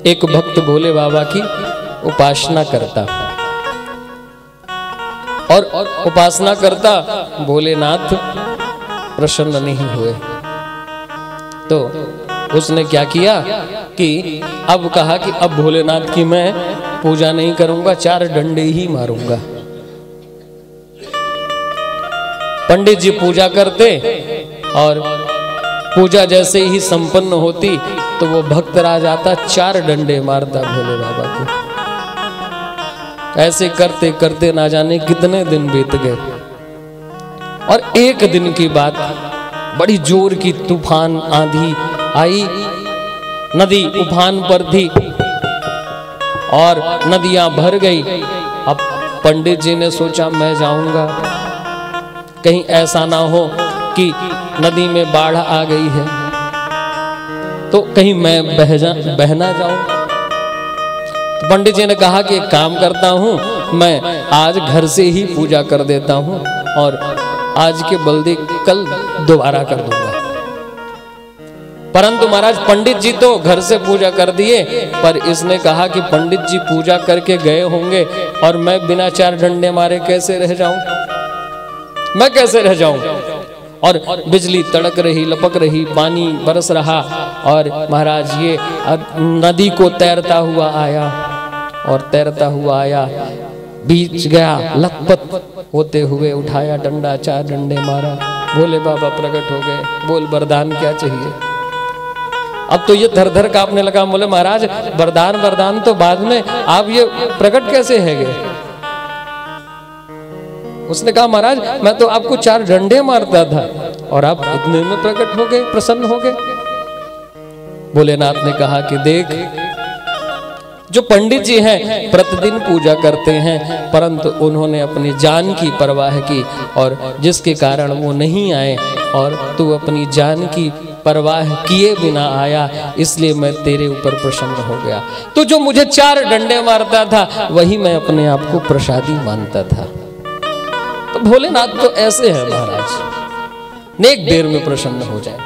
एक भक्त भोले बाबा की उपासना करता और उपासना करता, भोलेनाथ प्रसन्न नहीं हुए। तो उसने क्या किया कि अब कहा कि अब भोलेनाथ की मैं पूजा नहीं करूंगा, 4 डंडे ही मारूंगा। पंडित जी पूजा करते और पूजा जैसे ही संपन्न होती तो वो भक्तराज आता, 4 डंडे मारता भोले बाबा को। ऐसे करते करते ना जाने कितने दिन बीत गए और एक दिन की बात, बड़ी जोर की तूफान आंधी आई, नदी उफान पर थी और नदियां भर गई। अब पंडित जी ने सोचा मैं जाऊंगा, कहीं ऐसा ना हो कि नदी में बाढ़ आ गई है तो कहीं मैं बह ना जाऊं। तो पंडित जी ने कहा कि एक काम करता हूं, मैं आज घर से ही पूजा कर देता हूं और आज के बलदे कल दोबारा कर दूंगा। परंतु महाराज पंडित जी तो घर से पूजा कर दिए, पर इसने कहा कि पंडित जी पूजा करके गए होंगे और मैं बिना 4 डंडे मारे कैसे रह जाऊं, मैं कैसे रह जाऊं। और बिजली तड़क रही, लपक रही, पानी बरस रहा और महाराज ये नदी को तैरता हुआ आया और तैरता हुआ आया, बीच गया, लखपत होते हुए उठाया डंडा, 4 डंडे मारा, भोले बाबा प्रकट हो गए। बोल वरदान क्या चाहिए। अब तो ये धर धर कांपने लगा। बोले महाराज वरदान तो बाद में, आप ये प्रकट कैसे है गए। उसने कहा महाराज मैं तो आपको 4 डंडे मारता था और आप इतने में प्रकट हो गए, प्रसन्न हो गए। भोलेनाथ ने कहा कि देख, जो पंडित जी हैं प्रतिदिन पूजा करते हैं, परंतु उन्होंने अपनी जान की परवाह की और जिसके कारण वो नहीं आए और तू अपनी जान की परवाह किए बिना आया, इसलिए मैं तेरे ऊपर प्रसन्न हो गया। तो जो मुझे 4 डंडे मारता था वही मैं अपने आप को प्रसादी मानता था। तो भोलेनाथ तो ऐसे है महाराज, नेक देर में प्रसन्न हो जाए।